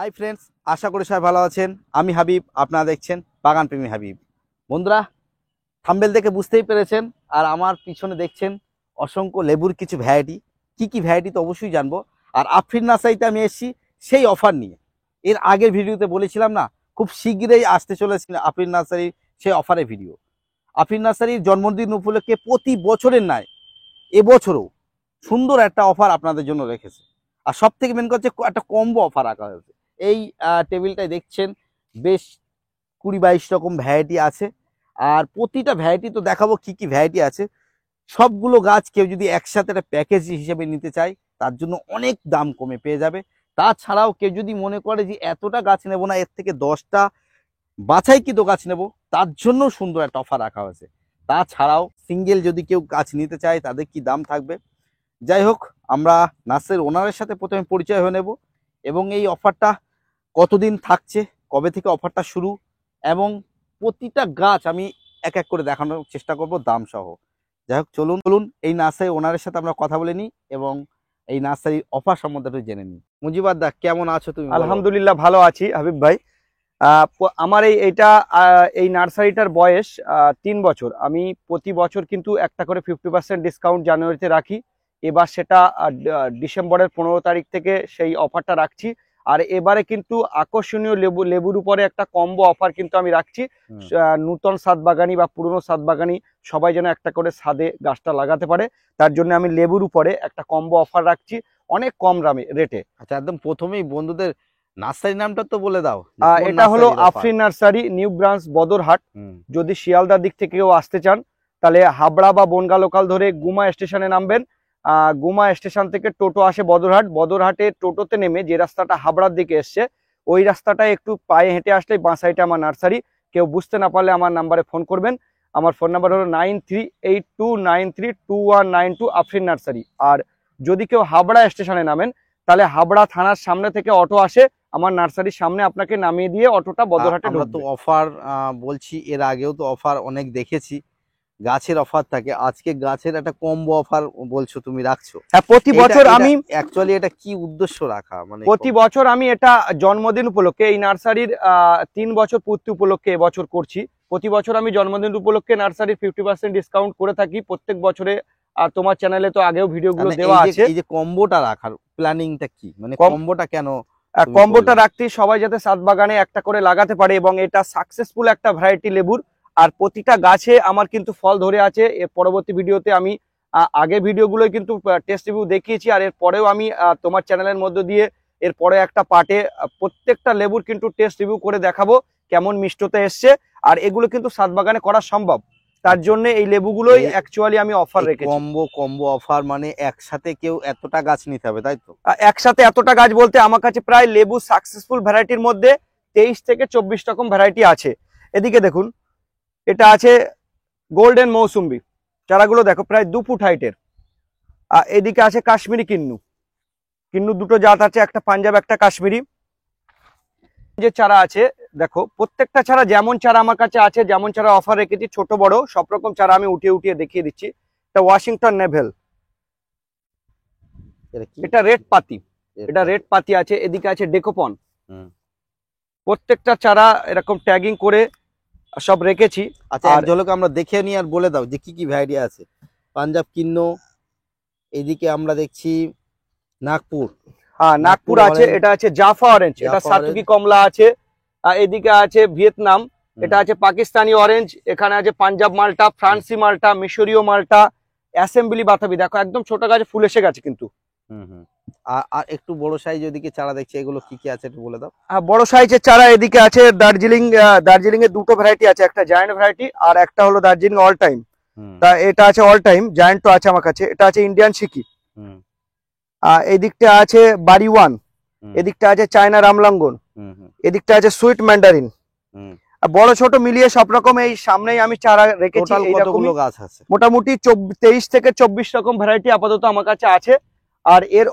Hi friends, আশা করি সবাই ভালো আছেন। আমি হাবিব, আপনারা দেখছেন বাগান প্রেমী হাবিব। বন্ধুরা, থাম্বনেল দেখে বুঝতেই পেরেছেন, আর আমার পিছনে দেখছেন অসংখ্য লেবুর কিছু ভ্যারাইটি। কি কি ভ্যারাইটি তো অবশ্যই জানবো। আর আফরিন নার্সারিতে আমি এসেছি সেই অফার নিয়ে। এর আগের ভিডিওতে বলেছিলাম না, খুব শীঘ্রই আসতে চলেছে আফরিন নার্সারির সেই অফারের ভিডিও। আফরিন নার্সারির জন্মদিন উপলক্ষে প্রতি বছরের নয়, এবছরও সুন্দর একটা অফার আপনাদের জন্য রেখেছে। আর সব থেকে মেন করছে একটা কম্বো অফার রাখা হয়েছে। এই টেবিলটায় দেখছেন বেশ 20-22 রকম ভ্যারাইটি আছে। আর প্রতিটা ভ্যারাইটি তো দেখাবো কি কি ভ্যারাইটি আছে। সবগুলো গাছ কেউ যদি একসাথে একটা প্যাকেজ হিসেবে নিতে চায়, তার জন্য অনেক দাম কমে পেয়ে যাবে। তাছাড়াও কেউ যদি মনে করে যে এতটা গাছ নেব না, এর থেকে 10টা বাছাইকৃত গাছ নেব, তার জন্য সুন্দর একটা অফার রাখা হয়েছে। তাছাড়াও সিঙ্গেল যদি কেউ গাছ নিতে চায়, তাদের কি দাম থাকবে। যাই হোক, আমরা নার্সারির ওনারের সাথে প্রথমে পরিচয় হয়ে নেব, এবং এই অফারটা কতদিন থাকছে, কবে থেকে অফারটা শুরু, এবং প্রতিটা গাছ আমি এক এক করে দেখানোর চেষ্টা করব দাম সহ। যাই হোক, চলুন এই নার্সারির ওনারের সাথে আমরা কথা বলে নিই এবং এই নার্সারির অফার সম্বন্ধে একটু জেনে নিই। মুজিবার দা, কেমন আছো তুমি? আলহামদুলিল্লাহ ভালো আছি হাবিব ভাই। আমার এই নার্সারিটার বয়স 3 বছর। আমি প্রতি বছর কিন্তু একটা করে 50% ডিসকাউন্ট জানুয়ারিতে রাখি। এবার সেটা ডিসেম্বরের 15 তারিখ থেকে সেই অফারটা রাখছি। আর এবারে কিন্তু আকর্ষণীয় লেবুর উপরে একটা কম্বো অফার কিন্তু আমি রাখছি। নূতন ছাদ বাগানি বা পুরনো ছাদ বাগানি সবাই যেন একটা করে ছাদে গাছটা লাগাতে পারে, তার জন্য আমি লেবুর উপরে একটা কম্বো অফার রাখছি অনেক কম রেটে। আচ্ছা, একদম প্রথমেই বন্ধুদের নার্সারি নামটা তো বলে দাও। এটা হলো Afrin nursery, new branch, Badarhat. যদি শিয়ালদার দিক থেকে কেউ আসতে চান, তাহলে হাবড়া বা বনগা লোকাল ধরে গুমা স্টেশনে নামবেন। গুমা স্টেশন থেকে টোটো আসে বদরহাট। বদরহাটে টোটোতে নেমে যে রাস্তাটা হাবড়ার দিকে এসছে, ওই রাস্তাটায় একটু পায়ে হেঁটে আসলে বাঁ সাইডে আমার নার্সারি। কেউ বুঝতে না পারলে আমার নাম্বারে ফোন করবেন। আমার ফোন নাম্বার হলো 9382932192, আফরিন নার্সারি। আর যদি কেউ হাবড়া স্টেশনে নামেন, তাহলে হাবড়া থানার সামনে থেকে অটো আসে, আমার নার্সারির সামনে আপনাকে নামিয়ে দিয়ে অটোটা বদরহাটে আমরা তো অফার বলছি, এর আগেও তো অফার অনেক দেখেছি, গাছের অফার থাকে। আজকে গাছের একটা কম্বো অফার বলছো তুমি রাখছো। হ্যাঁ, প্রতি বছর আমি অ্যাকচুয়ালি এটা কি উদ্দেশ্য রাখা, মানে প্রতি বছর আমি এটা জন্মদিন উপলক্ষে, এই নার্সারির 3 বছর পূর্তি উপলক্ষে এবছর করছি। প্রতি বছর আমি জন্মদিন উপলক্ষে নার্সারির 50% ডিসকাউন্ট করে থাকি প্রত্যেক বছরে। আর তোমার চ্যানেলে তো আগেও ভিডিওগুলো দেওয়া আছে। এই যে কম্বোটা রাখার প্ল্যানিংটা কি, মানে কম্বোটা কেন? কম্বোটা রাখতে সবাই যাতে ছাদ বাগানে একটা করে লাগাতে পারে, এবং এটা সাকসেসফুল একটা ভ্যারাইটি লেবুর। আর প্রতিটা গাছে আমার কিন্তু ফল ধরে আছে। এর পরবর্তী ভিডিওতে আমি আগের ভিডিওগুলোই কিন্তু টেস্ট রিভিউ দেখিয়েছি, আর এর পরেও আমি তোমার চ্যানেলের মধ্যে দিয়ে এর পরে একটা পার্টে প্রত্যেকটা লেবুর কিন্তু টেস্ট রিভিউ করে দেখাবো কেমন মিষ্টতে এসছে। আর এগুলো কিন্তু ছাদ বাগানে করা সম্ভব, তার জন্য এই লেবুগুলোই অ্যাকচুয়ালি আমি অফার রেখেছি। কম্বো অফার মানে একসাথে কেউ এতটা গাছ নিতে হবে, তাই তো? একসাথে এতটা গাছ বলতে আমার কাছে প্রায় লেবু সাকসেসফুল ভ্যারাইটির মধ্যে 23 থেকে 24 রকম ভ্যারাইটি আছে। এদিকে দেখুন, এটা আছে গোল্ডেন মৌসুম্বি, চারাগুলো দেখো প্রায় 2 ফুট হাইটের। এদিকে আছে কাশ্মীরি কিন্নু। কিন্নু দুটো জাত আছে, একটা পাঞ্জাব একটা কাশ্মীরি। যে চারা আছে দেখো, প্রত্যেকটা চারা যেমন চারা আমার কাছে আছে, যেমন চারা অফার রেখেছি, ছোট বড় সব রকম চারা আমি উঠিয়ে দেখিয়ে দিচ্ছি। এটা ওয়াশিংটন নেভেল, এটা রেড পাতি, এটা রেড পাতি আছে। এদিকে আছে ডেকোপন। প্রত্যেকটা চারা এরকম ট্যাগিং করে সব রেখেছি। আচ্ছা, এক ঝলক আমরা দেখে নিই, আর বলে দাও যে কি কি ভ্যারাইটি আছে। পাঞ্জাব কিন্নু, এদিকে আমরা দেখছি নাগপুর। হ্যাঁ, নাগপুর আছে। এটা আছে জাফা অরেঞ্জ, এটা সাতকি কমলা আছে। এদিকে আছে ভিয়েতনাম, এটা আছে পাকিস্তানি অরেঞ্জ। এখানে আছে পাঞ্জাব মালটা, ফ্রান্সি মালটা, মিশরীয় মালটা, অ্যাসেম্বলি বাতাবি। দেখো একদম ছোট গাছে ফুল এসে গেছে কিন্তু। আর একটু বড় সাইজ ওদিকে চারা দেখছি, এগুলো কি কি আছে একটু বলে দাও। হ্যাঁ, বড় সাইজের চারা এদিকে আছে দার্জিলিং এর দুটো ভ্যারাইটি আছে, একটা জায়ান্ট ভ্যারাইটি আর একটা হলো দার্জিলিং অল টাইম। তা এটা আছে অল টাইম, জায়ান্ট তো আছে আমার কাছে। এটা আছে ইন্ডিয়ান সিকি। এদিকটা আছে বাড়ি ওয়ান, এদিকটা আছে চায়না রামলাঙ্গন, এদিকটা আছে সুইট ম্যান্ডারিন। বড় ছোট মিলিয়ে সব রকম এই সামনেই আমি চারা রেখেছি। গাছ আছে মোটামুটি 23 থেকে 24 রকম ভ্যারাইটি আপাতত আমার কাছে আছে। আর এর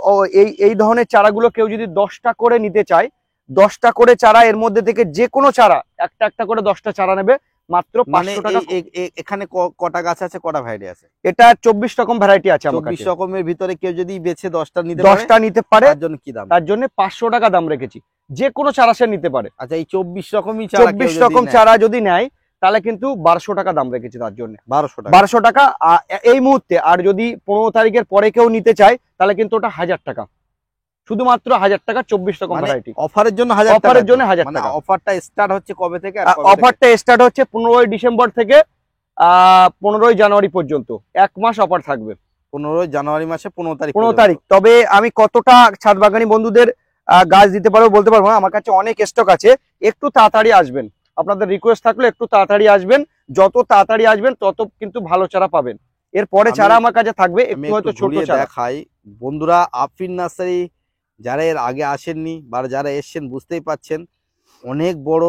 এই ধরনের চারাগুলো কেউ যদি 10টা করে নিতে চায়, 10টা করে চারা, এর মধ্যে থেকে যে কোনো চারা একটা করে 10টা চারা নেবে মাত্র 500 টাকা। এখানে কটা গাছ আছে, কটা ভ্যারাইটি আছে? এটা 24 রকম ভ্যারাইটি আছে আমার কাছে। 24 রকমের ভিতরে কেউ যদি বেছে 10টা নিতে পারে, তার জন্য কি দাম? তার জন্য 500 টাকা দাম রেখেছি। যে কোনো চারা সে নিতে পারে। আচ্ছা, এই 24 রকমই চারা 24 রকম চারা যদি নেয় তাহলে কিন্তু 1200 টাকা দাম রেখেছি তার জন্য। 1200 টাকা এই মুহূর্তে। আর যদি 15 তারিখের পরে কেউ নিতে চায় তাহলে কিন্তু ওটা 1000 টাকা, শুধুমাত্র 1000 টাকা 24 রকম ভ্যারাইটি। অফারের জন্য 1000 টাকা, অফারের জন্য 1000 টাকা। অফারটা স্টার্ট হচ্ছে কবে থেকে? অফারটা স্টার্ট হচ্ছে 15ই ডিসেম্বর থেকে 15ই জানুয়ারি পর্যন্ত, 1 মাস অফার থাকবে। 15 জানুয়ারি মাসে 15 তারিখ। তবে আমি কতটা ছাদ বাগানি বন্ধুদের গাছ দিতে পারবো বলতে পারবো না, আমার কাছে অনেক স্টক আছে। একটু তাড়াতাড়ি আসবেন, আপনাদের রিকোয়েস্ট থাকলে একটু তাড়াতাড়ি আসবেন। যত তাড়াতাড়ি আসবেন তত কিন্তু ভালো চারা পাবেন। এরপরে চারা আমার কাছে থাকবে একটু হয়তো ছোট চারা। দেখাই বন্ধুরা, আফরিন নার্সারি যারা এর আগে আসেননি বা যারা এসছেন বুঝতেই পাচ্ছেন অনেক বড়।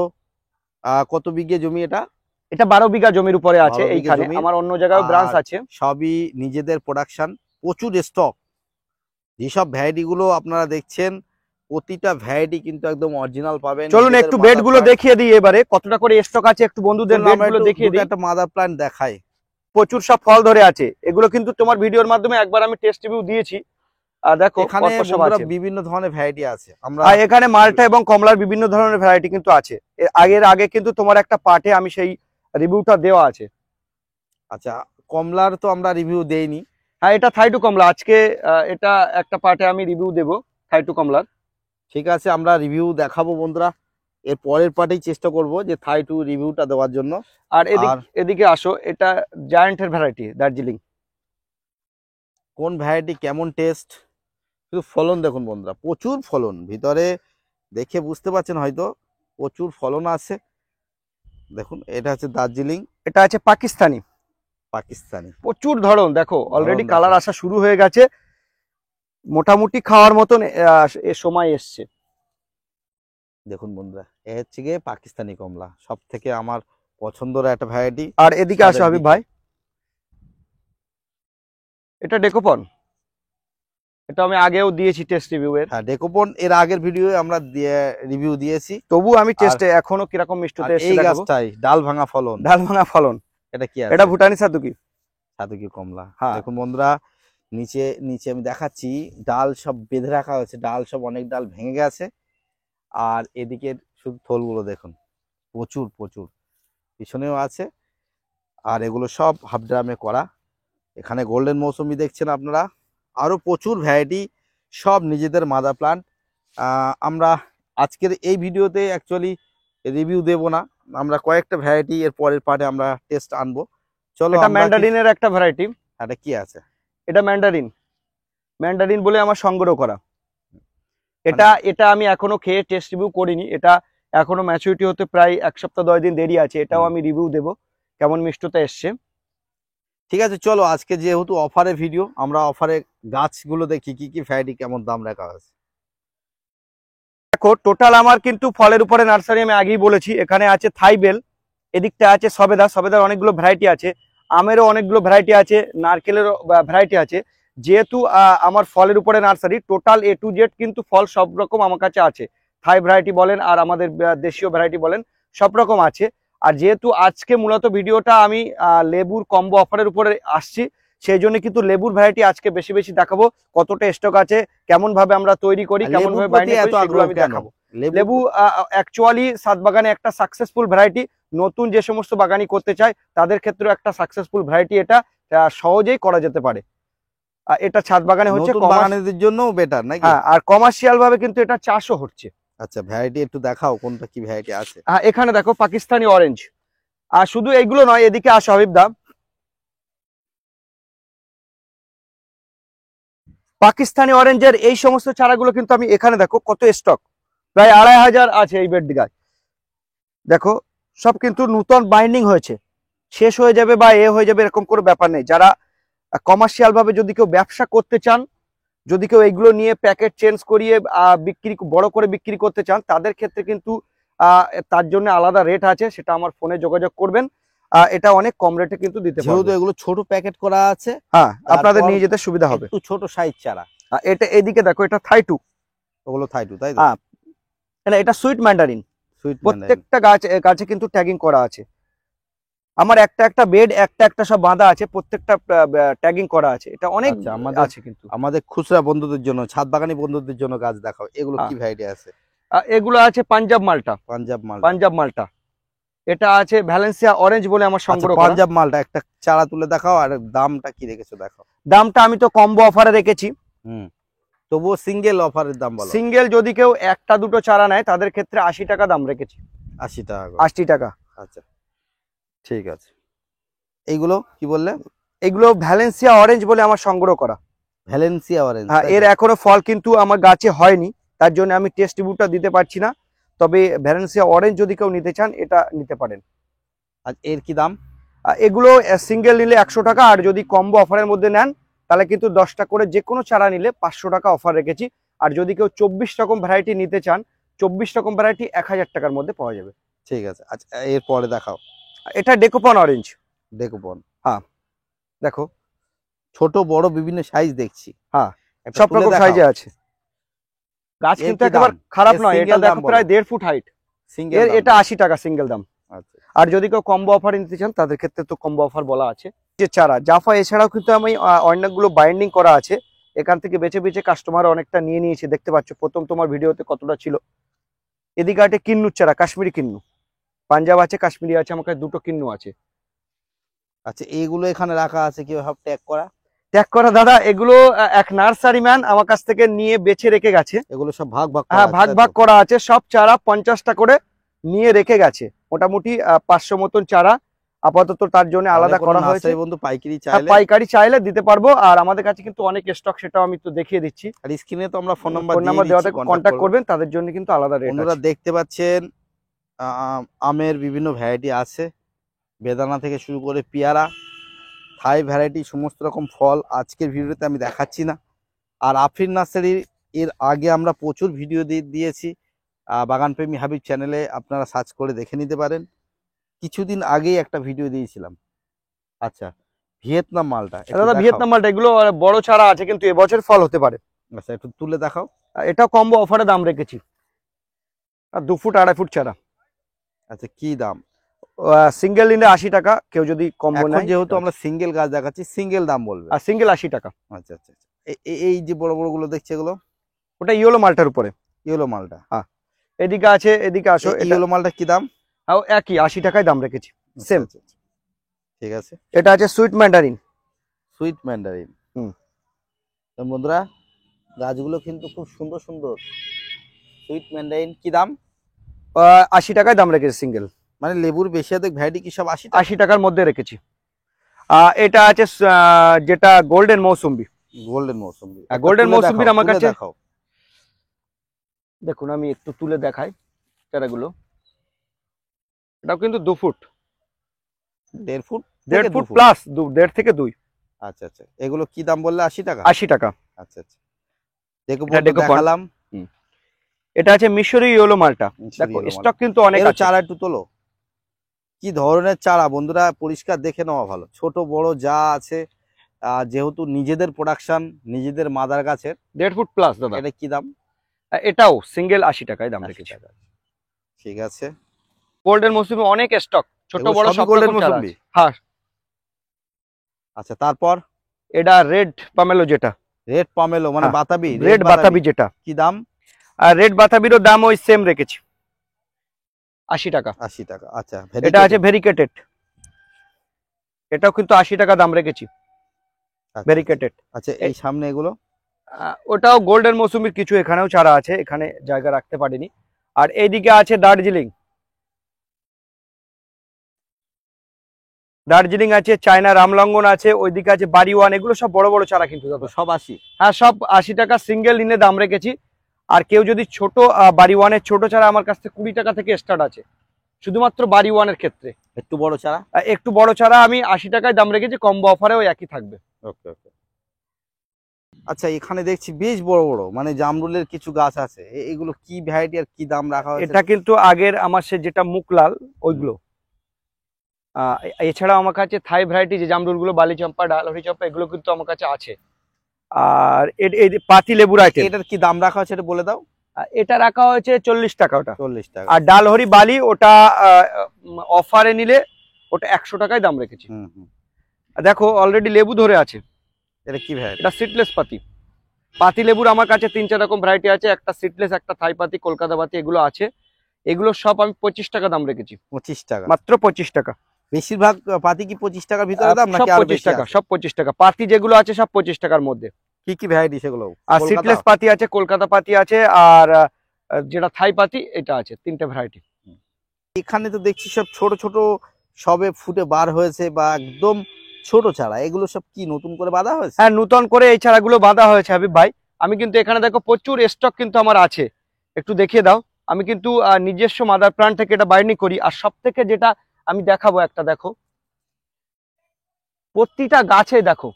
কত বিঘে জমি এটা? এটা 12 বিঘা জমির উপরে আছে। এইখানে আমার অন্য জায়গায় ব্রাঞ্চ আছে। সবই নিজেদের প্রোডাকশন, প্রচুর স্টক। যেসব ভ্যারাইটি গুলো আপনারা দেখছেন প্রতিটা ভ্যারাইটি কিন্তু একদম অরিজিনাল পাবেন। চলুন একটু বেড গুলো দেখিয়ে দিই এবারে কতটা করে স্টক আছে, একটু বন্ধুদের বেড গুলো দেখিয়ে দিই। একটা মাদার প্ল্যান্ট দেখাই, প্রচুর সব ফল ধরে আছে। এগুলো কিন্তু তোমার ভিডিওর মাধ্যমে একবার আমি টেস্ট রিভিউ দিয়েছি। দেখো এখানে বিভিন্ন ধরনের ভ্যারাইটি আছে। আমরা এখানে মালটা এবং কমলার বিভিন্ন ধরনের ভ্যারাইটি কিন্তু আছে। আগে কিন্তু তোমার একটা পার্টে আমি সেই রিভিউটা দেওয়া আছে। আচ্ছা, কমলার তো আমরা রিভিউ দেইনি। হ্যাঁ, এটা থাইটু কমলা। আজকে এটা একটা পার্টে আমি রিভিউ দেবো থাইটু কমলার। ঠিক আছে, আমরা রিভিউ দেখাবো বন্ধুরা। এর পরের পার্টেই চেষ্টা করব যে থাইটু রিভিউটা দেওয়ার জন্য। আর এদিকে আসো, এটা জায়ান্টের ভ্যারাইটি, দার্জিলিং। কোন ভ্যারাইটি, কেমন টেস্ট, শুধু ফলন দেখুন বন্ধুরা, প্রচুর ফলন। ভিতরে দেখে বুঝতে পারছেন হয়তো প্রচুর ফলন আছে। দেখুন, এটা হচ্ছে দার্জিলিং, এটা আছে পাকিস্তানি। প্রচুর ধরন, দেখো অলরেডি কালার আসা শুরু হয়ে গেছে। মোটামুটি খাওয়ার মতন সময় এসছে। দেখুন বন্ধুরা, এ হচ্ছে গিয়ে পাকিস্তানি কমলা, সব থেকে আমার পছন্দের একটা ভ্যারাইটি। আর এদিকে আসো হাবিব ভাই, এটা ডেকোপন। এটা আমি আগেও দিয়েছি টেস্ট রিভিউ এর। হ্যাঁ, ডেকোপন এর আগের ভিডিওয়ে আমরা রিভিউ দিয়েছি। তবু আমি টেস্টে এখনো কিরকম মিষ্টতে এসে এই গাছটাই ডাল ভাঙা ফলন। এটা কি আছে? এটা ভুটানি সাতুকি কমলা। হ্যাঁ, দেখুন বন্ধুরা, নিচে আমি দেখাচ্ছি, ডাল সব বেঁধে রাখা হয়েছে, ডাল সব অনেক ডাল ভেঙে গেছে। আর এদিকে শুধু থলগুলো দেখুন, প্রচুর পিছনেও আছে। আর এগুলো সব হাফ ড্রামে করা। এখানে গোল্ডেন মৌসুমি দেখছেন আপনারা, আরো প্রচুর ভ্যারাইটি, সব নিজেদের মাদার প্লান্ট। আমরা আজকের এই ভিডিওতে অ্যাকচুয়ালি রিভিউ দেব না, আমরা কয়েকটা ভ্যারাইটি এর পরের পার্টে আমরা টেস্ট আনবো। চলো, এটা ম্যান্ডারিনের একটা ভ্যারাইটি। এটা কি আছে? এটা ম্যান্ডারিন বলে আমার সংগ্রহ করা। এটা আমি এখনো খেয়ে টেস্ট রিভিউ করিনি। এটা এখনো ম্যাচুরিটি হতে প্রায় 1 সপ্তাহ 10 দিন দেরি আছে। এটাও আমি রিভিউ দেব কেমন মিষ্টতা এসছে। ঠিক আছে, চলো আজকে যেহেতু অফারের ভিডিও, আমরা অফারে গাছগুলো দেখি কি ভ্যারাইটি কেমন দাম রাখা আছে। দেখো, টোটাল আমার কিন্তু ফলের উপরে নার্সারি আমি আগেই বলেছি। এখানে আছে থাইবেল, এদিকটা আছে সবেদার অনেকগুলো ভ্যারাইটি আছে, আমেরও অনেকগুলো ভ্যারাইটি আছে, নারকেলেরও ভ্যারাইটি আছে। যেহেতু আমার ফলের উপরে nursery, total A to Z কিন্তু ফল সব রকম আমার কাছে আছে। থাই ভ্যারাইটি বলেন আর আমাদের দেশীয় ভ্যারাইটি বলেন, সব রকম আছে। আর যেহেতু আজকে মূলত ভিডিওটা আমি লেবুর কম্বো অফারের উপরে আসছি, সেই জন্য কিন্তু লেবুর ভ্যারাইটি আজকে বেশি দেখাবো। কতটা স্টক আছে, কেমন ভাবে আমরা তৈরি করি, কেমন ভাবে বাইন্ডিং করি, সেগুলো আমি দেখাবো। লেবু অ্যাকচুয়ালি ছাদ বাগানে একটা সাকসেসফুল ভ্যারাইটি। নতুন যে সমস্ত বাগানি করতে চায় তাদের ক্ষেত্রে একটা সাকসেসফুল ভ্যারাইটি। এটা সহজেই করা যেতে পারে। এটা ছাদ বাগানে হচ্ছে, বাগানীদের জন্য বেটার নাকি? হ্যাঁ, আর কমার্শিয়াল ভাবে কিন্তু এটা চাষও হচ্ছে। আচ্ছা, ভ্যারাইটি একটু দেখাও, কোনটা কি ভ্যারাইটি আছে? এখানে দেখো পাকিস্তানি অরেঞ্জ। আর শুধু এইগুলো নয়, এদিকে আসো হাবিব দা, পাকিস্তানি অরেঞ্জের এই সমস্ত চারাগুলো কিন্তু আমি এখানে দেখো কত স্টক, প্রায় 2500 আছে এই বেড দিঘায়। দেখো সব কিন্তু নতুন বাইন্ডিং হয়েছে, শেষ হয়ে যাবে বা হয়ে যাবে এরকম কোনো ব্যাপার নেই। যারা কমার্শিয়াল ভাবে যদি কেউ ব্যবসা করতে চান, যদি কেউ এগুলো নিয়ে প্যাকেট চেঞ্জ করিয়ে বড় করে বিক্রি করতে চান, তাদের ক্ষেত্রে কিন্তু তার জন্য আলাদা রেট আছে, সেটা আমার ফোনে যোগাযোগ করবেন। এটা অনেক কম রেটে কিন্তু দিতে পারবো। যেহেতু এগুলো ছোট প্যাকেট করা আছে, হ্যাঁ, আপনাদের নিয়ে যেতে সুবিধা হবে। একটু ছোট সাইজ চারা। এটা এদিকে দেখো, এটা থাইটু। ওগুলো থাইটু, তাই তো? হ্যাঁ, এটা সুইট ম্যান্ডারিন। প্রত্যেকটা গাছে কিন্তু ট্যাগিং করা আছে। আমার একটা বেড একটা সব বাঁধা আছে, প্রত্যেকটা ট্যাগিং করা আছে। এটা অনেক আছে কিন্তু। আমাদের খুচরা বন্ধুদের জন্য, ছাদ বাগানি বন্ধুদের জন্য গাছ দেখাও, এগুলো কি ভ্যারাইটি আছে? এগুলো আছে পাঞ্জাব মালটা। পাঞ্জাব মাল, পাঞ্জাব মালটা। এটা আছে ভ্যালেন্সিয়া অরেঞ্জ বলে আমার সংগ্রহ করা। পাঞ্জাব মালটা একটা চারা তুলে দেখাও, আর দামটা কি রেখেছো দেখাও। দামটা আমি তো কম্বো অফারে রেখেছি। তবুও সিঙ্গেল অফারের দাম বলো। সিঙ্গেল যদি কেউ একটা দুটো চারা নেয় তাদের ক্ষেত্রে 80 টাকা দাম রেখেছি। 80 টাকা করে। 80 টাকা। আচ্ছা ঠিক আছে। এইগুলো কি বললে? এগুলো ভ্যালেন্সিয়া অরেঞ্জ বলে আমার সংগ্রহ করা। Valencia orange. হ্যাঁ, এর এখনো ফল কিন্তু আমার গাছে হয়নি, তার জন্য আমি টেস্ট রিভিউটা দিতে পারছি না। তবে ভ্যালেন্সিয়া অরেঞ্জ যদি কেউ নিতে চান এটা নিতে পারেন। আর এর কি দাম? এগুলো সিঙ্গেল নিলে 100 টাকা, আর যদি কম্বো অফারের মধ্যে নেন তাহলে কিন্তু 10টা করে যে কোনো চারা নিলে 500 টাকা অফার রেখেছি। আর যদি কেউ 24 রকম ভ্যারাইটি নিতে চান, 24 রকম ভ্যারাইটি 1000 টাকার মধ্যে পাওয়া যাবে। ঠিক আছে। আচ্ছা এরপরে দেখাও। এটা ডেকোপন অরেঞ্জ। ডেকোপন। হ্যাঁ দেখো, ছোট বড় বিভিন্ন সাইজ দেখছি। হ্যাঁ একটা সব তুলে রকম দেখাও। সাইজে আছে। গাছ এর কিন্তু কি একেবারে দাম? খারাপ এর নয়। এটা single দাম দেখো বলো। প্রায় 1.5 ফুট হাইট। সিঙ্গেল এটা 80 টাকা সিঙ্গেল দাম। আচ্ছা আর যদি কেউ কম্বো অফারে নিতে চান তাদের ক্ষেত্রে তো কম্বো অফার বলা আছে। যে চারা জাফা এছাড়াও কিন্তু আমি অনেকগুলো বাইন্ডিং করা আছে, এখান থেকে বেছে বেছে কাস্টমার অনেকটা নিয়ে নিয়েছে। দেখতে পাচ্ছ প্রথম তোমার ভিডিওতে কতটা ছিল। এদিকে আছে কিন্নুর চারা, কাশ্মীরি কিন্নু। পাঞ্জাব আছে, কাশ্মীরি আছে, আমার কাছে দুটো কিন্নু আছে। আচ্ছা এইগুলো এখানে রাখা আছে কিভাবে ট্যাগ করা? ট্যাগ করা দাদা, এগুলো এক নার্সারি ম্যান আমার কাছ থেকে নিয়ে বেছে রেখে গেছে। এগুলো সব ভাগ ভাগ হ্যাঁ ভাগ ভাগ করা আছে, সব চারা 50টা করে নিয়ে রেখে গেছে। মোটামুটি 500 মতন চারা আপাতত তার জন্য আলাদা করা হয়েছে। বন্ধু পাইকারি হ্যাঁ, চাইলে পাইকারি চাইলে দিতে পারবো। আর আমাদের কাছে কিন্তু অনেক স্টক, সেটাও আমি তো দেখিয়ে দিচ্ছি। আর স্ক্রিনে তো আমরা ফোন ফোন নাম্বার দেওয়া থাকে, কন্ট্যাক্ট করবেন, তাদের জন্য কিন্তু আলাদা রেট বন্ধুরা আছে। দেখতে পাচ্ছেন আমের বিভিন্ন ভ্যারাইটি আছে, বেদানা থেকে শুরু করে পেয়ারা, থাই ভ্যারাইটি, সমস্ত রকম ফল আজকের ভিডিওতে আমি দেখাচ্ছি না। আর আফরিন নার্সারি এর আগে আমরা প্রচুর ভিডিও দিয়েছি, বাগানপ্রেমী হাবিব চ্যানেলে আপনারা সার্চ করে দেখে নিতে পারেন। কিছুদিন আগেই একটা ভিডিও দিয়েছিলাম। আচ্ছা ভিয়েতনাম মালটা একটু দাদা দেখাও। ভিয়েতনাম মালটা, এগুলো বড় চারা আছে কিন্তু এবছর ফল হতে পারে। আচ্ছা একটু তুলে দেখাও। এটাও কম্বো অফারে দাম রেখেছি। আর 2 ফুট 2.5 ফুট চারা। আচ্ছা কি দাম? সিঙ্গেল নিলে 80 টাকা, কেউ যদি কম্বো এখন নেয়। যেহেতু আমরা সিঙ্গেল গাছ দেখাচ্ছি, সিঙ্গেল দাম বলবে। আর সিঙ্গেল 80 টাকা। আচ্ছা আচ্ছা আচ্ছা। এই যে বড় বড় গুলো দেখছি এগুলো? ওটা ইয়েলো মালটার উপরে। ইয়েলো মালটা। হ্যাঁ এদিকে আছে, এদিকে আসো। ইয়েলো মালটা কি দাম? একই 80 টাকায় দাম রেখেছি, সেম। আচ্ছা, আচ্ছা, ঠিক আছে। এটা আছে সুইট ম্যান্ডারিন। Sweet Mandarin. তো বন্ধুরা গাছগুলো কিন্তু খুব সুন্দর সুন্দর। সুইট ম্যান্ডারিন কি দাম? 80 টাকায় দাম রেখেছি সিঙ্গেল। মানে লেবুর বেশি অধিক ভ্যারাইটি কি সব 80 টাকার মধ্যে রেখেছি। এটা আছে যেটা golden mosambi. Golden mosambi. Golden মৌসুম্বির আমার কাছে দেখাও। দেখুন আমি একটু তুলে দেখাই চারাগুলো। এটাও কিন্তু 2 ফুট, 1.5 ফুট, 1.5 ফুট প্লাস, 1.5 থেকে 2। আচ্ছা আচ্ছা। এগুলো কি দাম বললে? 80 টাকা। 80 টাকা। আচ্ছা আচ্ছা দেখালাম। এটা আছে মিশরি ইয়েলো মালটা। দেখো স্টক কিন্তু অনেক আছে। চারা একটু তোলো। কি ধরনের চারা বন্ধুরা পরিষ্কার দেখে নেওয়া ভালো। ছোট বড় যা আছে, যেহেতু নিজেদের প্রোডাকশন, নিজেদের মাদার গাছের। 1.5 ফুট প্লাস দাদা। এটা কি দাম? এটাও সিঙ্গেল 80 টাকায় দাম রেখেছি। ঠিক আছে। গোল্ডেন মৌসুমি অনেক স্টক, ছোট বড় সব গোল্ডেন রকম চারা মৌসুমি। আছে। হ্যাঁ আচ্ছা তারপর এটা রেড পামেলো, যেটা রেড পামেলো মানে বাতাবি, রেড বাতাবি যেটা। কি দাম? আর রেড বাতাবিরও দাম ওই সেম রেখেছি, 80 টাকা। 80 টাকা। আচ্ছা এটা আছে ভেরিকেটেড, এটাও কিন্তু 80 টাকা দাম রেখেছি, ভেরিকেটেড। আচ্ছা এই সামনে এগুলো? ওটাও গোল্ডেন মৌসুমির কিছু এখানেও চারা আছে, এখানে জায়গা রাখতে পারিনি। আর এইদিকে আছে দার্জিলিং, দার্জিলিং আছে, চায়না রামলঙ্গন আছে, ওইদিকে আছে বাড়িওয়ান। এগুলো সব বড় বড় চারা কিন্তু দাদা, সব 80? হ্যাঁ সব 80 টাকা সিঙ্গেল নিলে দাম রেখেছি। আর কেউ যদি ছোট বাড়িওয়ানের ছোট চারা আমার কাছ থেকে 20 টাকা থেকে স্টার্ট আছে, শুধুমাত্র বাড়িওয়ানের ক্ষেত্রে। একটু বড় চারা? একটু বড় চারা আমি 80 টাকায় দাম রেখেছি, কম্বো অফারেও একই থাকবে। ওকে ওকে। আচ্ছা এখানে দেখছি বেশ বড় বড় মানে জামরুলের কিছু গাছ আছে, এগুলো কি ভ্যারাইটি আর কি দাম রাখা হয়েছে? এটা কিন্তু আগের আমার সে যেটা মুকলাল ওইগুলো। এছাড়াও আমার কাছে থাই ভ্যারাইটি যে জামরুলগুলো, বালি চম্পা, ডালহরি চম্পা, এগুলো কিন্তু আমার কাছে আছে। আর এই পাতি লেবুর আইটেম, এটার কি দাম রাখা হয়েছে এটা বলে দাও। এটা রাখা হয়েছে 40 টাকা ওটা। 40 টাকা। আর ডালহরি বালি ওটা অফারে নিলে ওটা 100 টাকায় দাম রেখেছি। দেখো অলরেডি লেবু ধরে আছে। এটা কি ভ্যারাইটি? এটা সিডলেস পাতি। পাতি লেবুর আমার কাছে 3-4 রকম ভ্যারাইটি আছে, একটা সিডলেস, একটা থাই পাতি, কলকাতা পাতি, এগুলো আছে। এগুলো সব আমি 25 টাকা দাম রেখেছি, 25 টাকা। মাত্র 25 টাকা। বেশিরভাগ পাতি কি 25 টাকার ভিতরে দাম সব নাকি আরো 25 বেশি টাকা, আছে? সব 25 টাকা। পাতি যেগুলো আছে সব 25 টাকার মধ্যে। কি কি ভ্যারাইটি সেগুলো? আর কলকাতা? সিডলেস পাতি আছে, কলকাতা পাতি আছে, আর যেটা থাই পাতি এটা আছে, 3টে ভ্যারাইটি। এখানে তো দেখছি সব ছোট ছোট সবে ফুটে বার হয়েছে বা একদম ছোট চারা, এগুলো সব কি নতুন করে বাঁধা হয়েছে? হ্যাঁ, নতুন করে এই চারাগুলো বাঁধা হয়েছে হাবিব ভাই। আমি কিন্তু এখানে দেখো প্রচুর স্টক কিন্তু আমার আছে, একটু দেখিয়ে দাও। আমি কিন্তু নিজস্ব মাদার প্লান্ট থেকে এটা বাইন্ডিং করি। আর সব থেকে যেটা আমি দেখাবো, একটা দেখো, প্রতিটা গাছে দেখো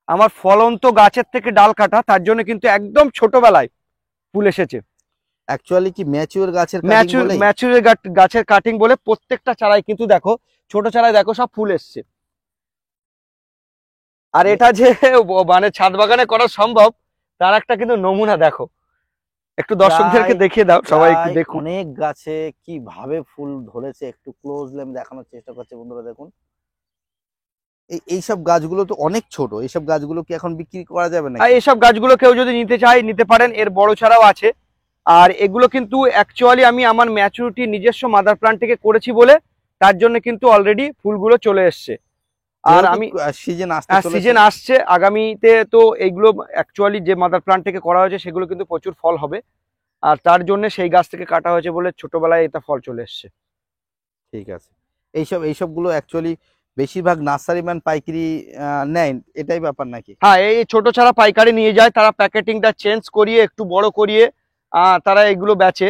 আমার ফলন্ত গাছের থেকে ডাল কাটা, তার জন্য কিন্তু একদম ছোটবেলায় ফুল এসেছে। অ্যাকচুয়ালি কি ম্যাচিউর গাছের cutting বলেই? ম্যাচুরের গাছের কাটিং বলে প্রত্যেকটা চারায় কিন্তু দেখো, ছোট চারায় দেখো সব ফুল এসছে। আর এটা যে মানে ছাদ বাগানে করা সম্ভব তার একটা কিন্তু নমুনা দেখো, একটু দর্শকদেরকে প্রায়- দেখিয়ে দাও, সবাই একটু প্রায় দেখুন। অনেক গাছে কিভাবে ফুল ধরেছে একটু ক্লোজলি আমি দেখানোর চেষ্টা করছি, বন্ধুরা দেখুন। এইসব গাছগুলো তো অনেক ছোট, এইসব গাছগুলো কি এখন বিক্রি করা যাবে না? আর এইসব গাছগুলো কেউ যদি নিতে চায় নিতে পারেন, এর বড় চারাও আছে। আর এগুলো কিন্তু অ্যাকচুয়ালি আমি আমার ম্যাচুরিটি নিজস্ব মাদার প্লান্ট থেকে করেছি বলে তার জন্য কিন্তু অলরেডি ফুলগুলো চলে এসছে। আর আমি সিজন সিজন আসছে আগামীতে, তো এইগুলো অ্যাকচুয়ালি যে মাদার প্লান্ট থেকে করা হয়েছে সেগুলো কিন্তু প্রচুর ফল হবে। আর তার জন্য সেই গাছ থেকে কাটা হয়েছে বলে ছোটবেলায় এটা ফল চলে এসছে। ঠিক আছে। এইসবগুলো অ্যাকচুয়ালি বেশিরভাগ নার্সারি ম্যান পাইকারি নেয়, এটাই ব্যাপার নাকি? হ্যাঁ, এই ছোট চারা পাইকারি নিয়ে যায়, তারা প্যাকেটিংটা চেঞ্জ করিয়ে একটু বড় করিয়ে তারা এগুলো বেচে।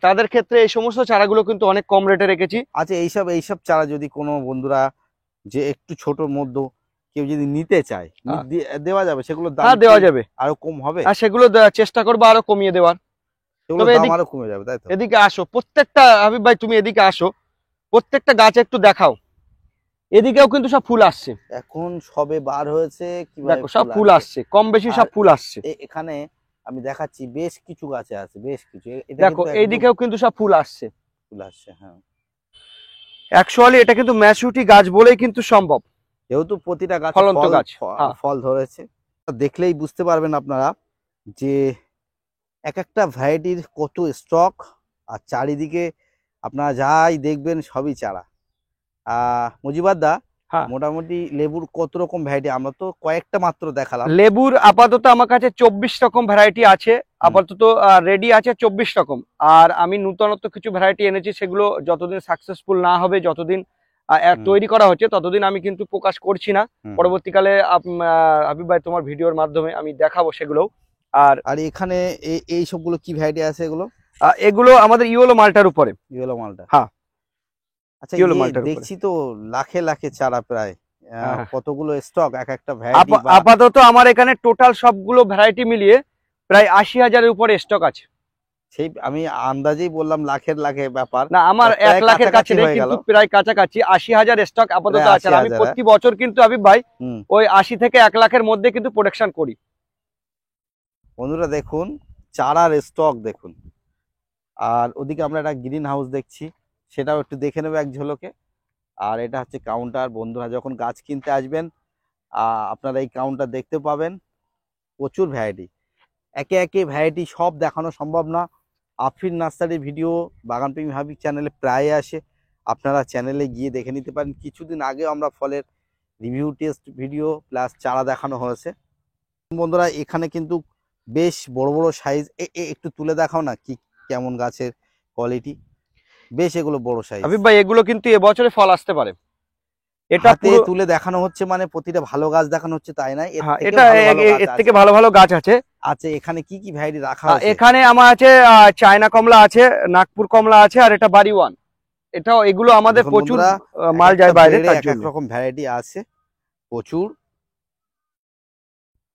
তাদের ক্ষেত্রে এই সমস্ত চারাগুলো কিন্তু অনেক কম রেটে রেখেছি। আচ্ছা, এইসব চারা যদি কোনো বন্ধুরা যে একটু ছোট মধ্য কেউ যদি নিতে চায়, হ্যাঁ। দেওয়া যাবে? সেগুলো দাম হ্যাঁ, দেওয়া কি যাবে। আরো কম হবে? আর সেগুলো চেষ্টা করবো আরো কমিয়ে দেওয়ার। সেগুলো তবে দাম আরো কমে যাবে, তাই তো? এদিকে আসো, প্রত্যেকটা হাবিব ভাই তুমি এদিকে আসো, প্রত্যেকটা গাছে একটু দেখাও। এদিকেও কিন্তু সব ফুল আসছে, এখন সবে বার হয়েছে, কিভাবে দেখো সব ফুল আসছে, কম বেশি সব ফুল আসছে। এখানে আমি দেখাচ্ছি বেশ কিছু গাছে আছে, বেশ কিছু। এটা দেখো কিন্তু একদম এইদিকেও কিন্তু সব ফুল আসছে। ফুল আসছে, হ্যাঁ। অ্যাকচুয়ালি এটা কিন্তু ম্যাচুরিটি গাছ বলেই কিন্তু সম্ভব, যেহেতু প্রতিটা গাছে ফলন্ত গাছ। হ্যাঁ। ফল ধরেছে, দেখলেই বুঝতে পারবেন আপনারা যে এক একটা ভ্যারাইটির কত স্টক। আর চারিদিকে আপনারা যাই দেখবেন সবই চারা। মুজিবাদ দা, হ্যাঁ। মোটামুটি লেবুর কত রকম ভ্যারাইটি? আমরা তো কয়েকটা মাত্র দেখালাম। লেবুর আপাতত আমার কাছে 24 রকম ভ্যারাইটি আছে, আপাতত রেডি আছে 24 রকম। আর আমি নূতনত্ব কিছু ভ্যারাইটি এনেছি, সেগুলো যতদিন সাকসেসফুল না হবে, যতদিন তৈরি করা হচ্ছে ততদিন আমি কিন্তু প্রকাশ করছি না। পরবর্তীকালে হাবিব ভাই তোমার ভিডিওর মাধ্যমে আমি দেখাবো সেগুলো। আর এখানে এই সবগুলো কি ভ্যারাইটি আছে এগুলো? এগুলো আমাদের ইয়েলো মালটার উপরে। ইয়েলো মালটা? হ্যাঁ। আচ্ছা, ইয়েলো মালটার উপরে দেখছি তো লাখে লাখে চারা প্রায়। হ্যাঁ। কতগুলো স্টক এক একটা ভ্যারাইটি? আপাতত আমার এখানে টোটাল সবগুলো ভ্যারাইটি মিলিয়ে প্রায় 80,000-এর উপরে স্টক আছে। সেই আমি আন্দাজেই বললাম লাখের লাখে ব্যাপার না, আমার প্রায় 1 লাখের কাছে নেই, হয়ে গেল। কিন্তু প্রায় কাছাকাছি 80,000 স্টক আপাতত প্রায় আছে। আর আমি 80,000, প্রতি বছর কিন্তু হাবিব ভাই হুম। ওই 80 থেকে 1 লাখের মধ্যে কিন্তু প্রোডাকশন করি। বন্ধুরা দেখুন চারার স্টক দেখুন। আর ওদিকে আমরা একটা গ্রিন হাউস দেখছি, সেটাও একটু দেখে নেবে এক ঝলকে। আর এটা হচ্ছে কাউন্টার। বন্ধুরা যখন গাছ কিনতে আসবেন আপনারা এই কাউন্টার দেখতে পাবেন। প্রচুর ভ্যারাইটি, একে একে ভ্যারাইটি সব দেখানো সম্ভব না। আফরিন নার্সারি ভিডিও বাগানপ্রেমী হাবিব চ্যানেলে প্রায় আসে, আপনারা চ্যানেলে গিয়ে দেখে নিতে পারেন। কিছুদিন আগেও আমরা ফলের রিভিউ টেস্ট ভিডিও প্লাস চারা দেখানো হয়েছে। বন্ধুরা এখানে কিন্তু বেশ বড় বড় সাইজ, একটু তুলে দেখাও না কি কেমন গাছের কোয়ালিটি। বেশ এগুলো বড় সাইজ হাবিব ভাই, এগুলো কিন্তু এবছরে ফল আসতে পারে। এটা হাতে তুলে দেখানো হচ্ছে, মানে প্রতিটা ভালো গাছ দেখানো হচ্ছে তাই নয়, এটা এর থেকে ভালো ভালো গাছ আছে। আচ্ছা, এখানে কি কি ভ্যারাইটি রাখা আছে? এখানে আমার আছে চায়না কমলা আছে, নাগপুর কমলা আছে, আর এটা বাড়িওয়ান। এটাও এগুলো আমাদের প্রচুর মাল যায় বাইরে, তার এক এক জন্য রকম ভ্যারাইটি আছে প্রচুর।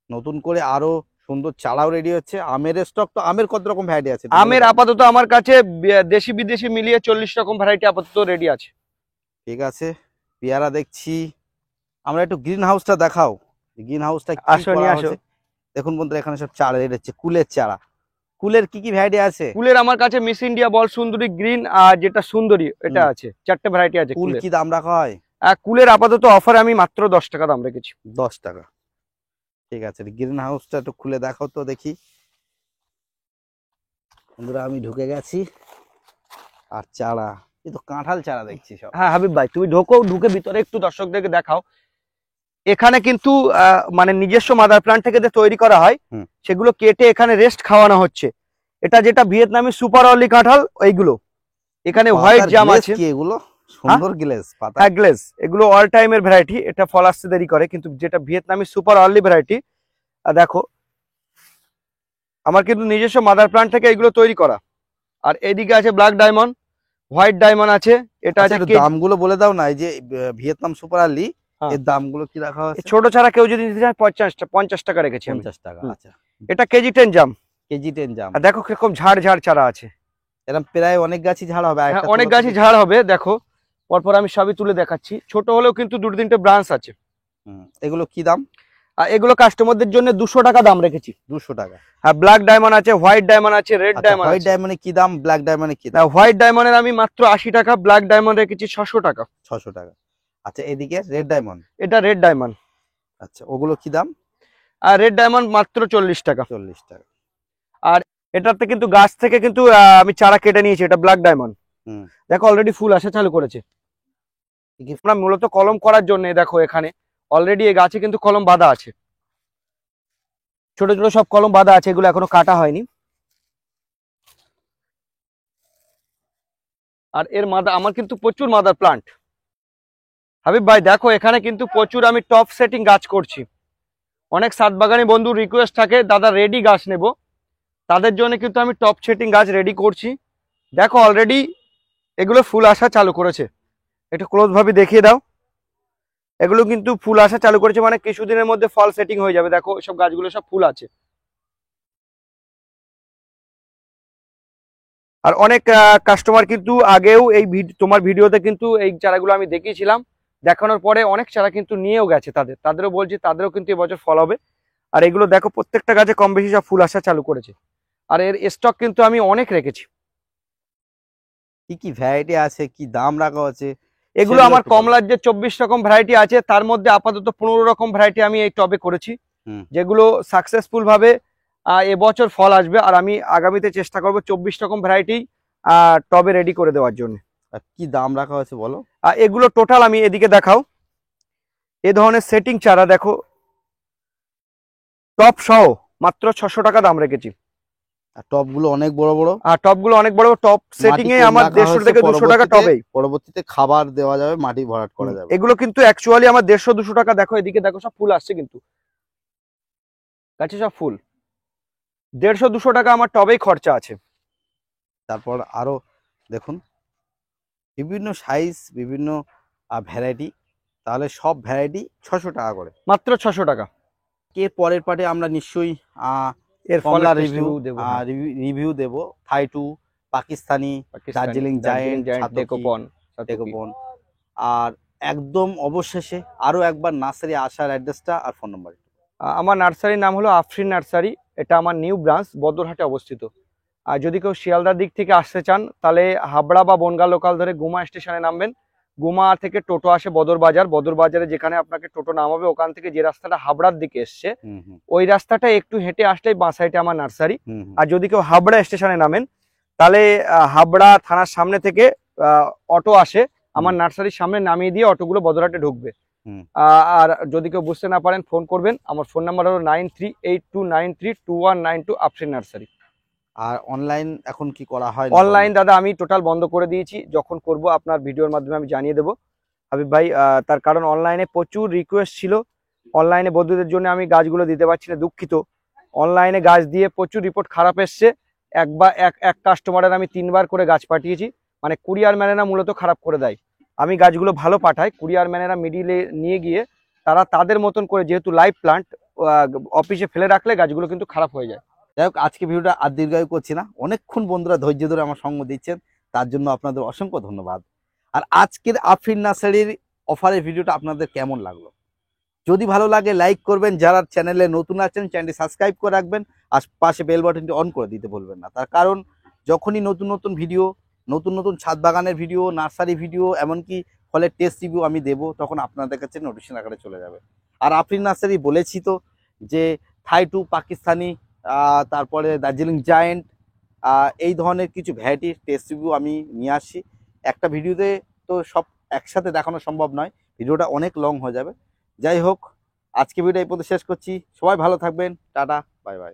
নতুন করে আরো সুন্দর চারাও রেডি হচ্ছে। আমের স্টক তো, আমের কত রকম ভ্যারাইটি আছে? আমের আপাতত আমার কাছে দেশি বিদেশি মিলিয়ে 40 রকম ভ্যারাইটি আপাতত রেডি আছে। ঠিক আছে। পেয়ারা দেখছি, আমরা একটু গ্রিন হাউসটা দেখাও। গ্রিন হাউসটা আসো, নিয়ে আসো। দেখুন বন্ধুরা এখানে সব চারা রেডি হচ্ছে, কুলের চারা। কুলের কি কি ভ্যারাইটি আছে? কুলের আমার কাছে মিস ইন্ডিয়া, বল সুন্দরী, গ্রিন, আর যেটা সুন্দরী এটা আছে। 4টে ভ্যারাইটি আছে। কুল কি দাম রাখা হয়? কুলের আপাতত অফারে আমি মাত্র 10 টাকা দাম রেখেছি। 10 টাকা। ঠিক আছে, গ্রিন হাউসটা একটু খুলে দেখাও তো দেখি। বন্ধুরা আমি ঢুকে গেছি। আর চারা, এই তো কাঁঠাল চারা দেখছি সব। হ্যাঁ হাবিব ভাই, তুমি ঢুকে ভিতরে একটু দর্শকদেরকে দেখাও। এখানে কিন্তু মানে নিজস্ব মাদার প্ল্যান্ট থেকে যে তৈরি করা হয় হুম। সেগুলো কেটে এখানে রেস্ট খাওয়ানো হচ্ছে। এটা যেটা ভিয়েতনামি সুপার অর্লি কাঁঠাল এইগুলো। এখানে হোয়াইট জাম গ্লেজ আছে। কি এগুলো? সুন্দর গ্লেজ পাতা। হ্যাঁ গ্লেজ, এগুলো অল টাইমের ভ্যারাইটি, এটা ফল আসতে দেরি করে, কিন্তু যেটা ভিয়েতনামি সুপার আর্লি ভ্যারাইটি দেখো আমার কিন্তু নিজস্ব মাদার প্ল্যান্ট থেকে এগুলো তৈরি করা। আর এদিকে আছে ব্ল্যাক ডায়মন্ড, হোয়াইট ডায়মন্ড আছে। এটা আচ্ছা, আছে একটু দামগুলো বলে দাও না, এই যে ভিয়েতনাম সুপার আর্লি হ্যাঁ। এর দামগুলো কি রাখা আছে? ছোট ছাড়া কেউ যদি নিতে চায় 50 টাকা রেখেছি আমি। 50 টাকা। আচ্ছা, এটা কেজি 10 জাম। কেজি 10 জাম। আর দেখো কিরকম ঝাড় ঝাড় চারা আছে। এরকম প্রায় অনেক গাছই ঝাড় হবে। হ্যাঁ অনেক গাছই ঝাড় হবে, দেখো পরপর আমি সবই তুলে দেখাচ্ছি। ছোট হলেও কিন্তু 2-3টে ব্রাঞ্চ আছে। এগুলো কি দাম? আর এগুলো কাস্টমারদের জন্য 200 টাকা দাম রেখেছি। 200 টাকা। আর ব্ল্যাক ডায়মন্ড আছে, হোয়াইট ডায়মন্ড আছে, রেড ডায়মন্ড হোয়াইট আছে। ডায়মন্ডে কি দাম, ব্ল্যাক ডায়মন্ডে কি দাম? হোয়াইট ডায়মন্ডের আমি মাত্র 80 টাকা, ব্ল্যাক ডায়মন্ড রেখেছি 600 টাকা। 600 টাকা। আচ্ছা, এদিকে রেড ডায়মন্ড। এটা রেড ডায়মন্ড। আচ্ছা, ওগুলো কি দাম? আর রেড ডায়মন্ড মাত্র 40 টাকা। 40 টাকা। আর এটাতে কিন্তু গাছ থেকে কিন্তু আমি চারা কেটে নিয়েছি। এটা ব্ল্যাক ডায়মন্ড। দেখো অলরেডি ফুল আসা চালু করেছে। আমরা মূলত কলম করার জন্য দেখো এখানে অলরেডি এই গাছে কিন্তু কলম বাঁধা আছে, ছোট ছোট সব কলম বাঁধা আছে, এগুলো এখনো কাটা হয়নি। আর এর আমার কিন্তু প্রচুর মাদার প্লান্ট। হাবিব ভাই দেখো এখানে কিন্তু প্রচুর আমি টপ সেটিং গাছ করছি। অনেক সাত বাগানি বন্ধুর রিকোয়েস্ট থাকে দাদা রেডি গাছ নেব, তাদের জন্য কিন্তু আমি টপ সেটিং গাছ রেডি করছি। দেখো অলরেডি এগুলো ফুল আসা চালু করেছে। একটু ক্লোজ ভাবে দেখিয়ে দাও। এগুলো কিন্তু ফুল আসা চালু করেছে, মানে কিছুদিনের মধ্যে ফল সেটিং হয়ে যাবে। দেখো সব গাছগুলো সব ফুল আছে। আর অনেক কাস্টমার কিন্তু আগেও এই তোমার ভিডিওতে কিন্তু এই চারাগুলো আমি দেখিয়েছিলাম, দেখানোর পরে অনেক চারা কিন্তু নিয়েও গেছে। তাদেরও বলছি, তাদেরও কিন্তু এবছর ফল হবে। আর এগুলো দেখো প্রত্যেকটা গাছে কম বেশি সব ফুল আসা চালু করেছে। আর এর স্টক কিন্তু আমি অনেক রেখেছি। কি কি ভ্যারাইটি আছে, কি দাম রাখা আছে? এগুলো আমার কমলার যে 24 রকম ভ্যারাইটি আছে, তার মধ্যে আপাতত 15 রকম ভ্যারাইটি আমি এই টবে করেছি, যেগুলো সাকসেসফুল ভাবে এবছর ফল আসবে। আর আমি আগামীতে চেষ্টা করব 24 রকম ভ্যারাইটি টবে রেডি করে দেওয়ার জন্য। কি দাম রাখা হয়েছে বলো? এগুলো টোটাল আমি এদিকে দেখাও, এ ধরনের সেটিং চারা দেখো টপ সহ মাত্র 600 টাকা দাম রেখেছি। আর টপ গুলো অনেক বড় বড়। আর টপ গুলো অনেক বড়, টপ সেটিং এ আমার 150 থেকে 200 টাকা টবেই। পরবর্তীতে খাবার দেওয়া যাবে, মাটি ভরাট করা যাবে। এগুলো কিন্তু অ্যাকচুয়ালি আমার 150-200 টাকা। দেখো এদিকে দেখো সব ফুল আসছে, কিন্তু গাছে সব ফুল। 150-200 টাকা আমার টবেই খরচা আছে। তারপর আরো দেখুন বিভিন্ন সাইজ, বিভিন্ন ভ্যারাইটি, তাহলে সব ভ্যারাইটি 600 টাকা করে, মাত্র 600 টাকা। এর পরের পার্টে আমরা নিশ্চয়ই এর কমলা রিভিউ দেব। থাই2, পাকিস্তানি, দার্জিলিং জায়েন্ট, টেকোপন। আর একদম অবশেষে আরো একবার নার্সারি আসার অ্যাড্রেসটা আর ফোন নাম্বার। আমার নার্সারির নাম হলো আফরিন নার্সারি। এটা আমার নিউ ব্রাঞ্চ বদরহাটে অবস্থিত। আর যদি কেউ শিয়ালদার দিক থেকে আসতে চান তাহলে হাবড়া বা বনগাঁ লোকাল ধরে গুমা স্টেশনে নামবেন। গুমা থেকে টোটো আসে বদর বাজারে যেখানে আপনাকে টোটো নামাবে, ওখান থেকে যে রাস্তাটা হাবড়ার দিকে এসছে ওই রাস্তাটা একটু হেঁটে আসলেই বাঁ সাইডে আমার নার্সারি। আর যদি কেউ হাবড়া স্টেশনে নামেন তাহলে হাবড়া থানার সামনে থেকে অটো আসে, আমার নার্সারির সামনে নামিয়ে দিয়ে অটোগুলো বদরহাটে ঢুকবে। আর যদি কেউ বুঝতে না পারেন ফোন করবেন, আমার ফোন নাম্বার হলো 9382932192 আফরিন নার্সারি। আর অনলাইন এখন কি করা হয়? অনলাইন দাদা আমি টোটাল বন্ধ করে দিয়েছি, যখন করব আপনার ভিডিওর মাধ্যমে আমি জানিয়ে দেবো হাবিব ভাই। তার কারণ অনলাইনে প্রচুর রিকোয়েস্ট ছিল, অনলাইনে বন্ধুদের জন্য আমি গাছগুলো দিতে পারছি না, দুঃখিত। অনলাইনে গাছ দিয়ে প্রচুর রিপোর্ট খারাপ এসছে। এক কাস্টমারের আমি 3বার করে গাছ পাঠিয়েছি, মানে কুরিয়ার ম্যানেরা মূলত খারাপ করে দেয়। আমি গাছগুলো ভালো পাঠাই, কুরিয়ার ম্যানেরা মিডিলে নিয়ে গিয়ে তারা তাদের মতন করে, যেহেতু লাইভ প্লান্ট, অফিসে ফেলে রাখলে গাছগুলো কিন্তু খারাপ হয়ে যায়। যাই হোক, আজকে ভিডিওটা আর দীর্ঘায়ু করছি না। অনেকক্ষণ বন্ধুরা ধৈর্য ধরে আমার সঙ্গ দিচ্ছেন, তার জন্য আপনাদের অসংখ্য ধন্যবাদ। আর আজকের আফরিন নার্সারির অফারের ভিডিওটা আপনাদের কেমন লাগলো? যদি ভালো লাগে লাইক করবেন, যারা চ্যানেলে নতুন আছেন চ্যানেলটি সাবস্ক্রাইব করে রাখবেন, আর পাশে বেল বাটনটি অন করে দিতে বলবেন না। তার কারণ যখনই নতুন নতুন ভিডিও, নতুন ছাদ বাগানের ভিডিও, নার্সারি ভিডিও, এমনকি ফলের টেস্ট রিভিউ আমি দেবো, তখন আপনাদের কাছে নোটিফিকেশন আকারে চলে যাবে। আর আফরিন নার্সারি বলেছি তো, যে থাই টু পাকিস্তানি, তারপরে দার্জিলিং জায়েন্ট, এই ধরনের কিছু ভ্যারাইটির টেস্ট রিভিউ আমি নিয়ে আসছি। একটা ভিডিওতে তো সব একসাথে দেখানো সম্ভব নয়, ভিডিওটা অনেক লং হয়ে যাবে। যাই হোক, আজকে ভিডিও এই পর্যন্ত শেষ করছি। সবাই ভালো থাকবেন, টাটা, বাই বাই।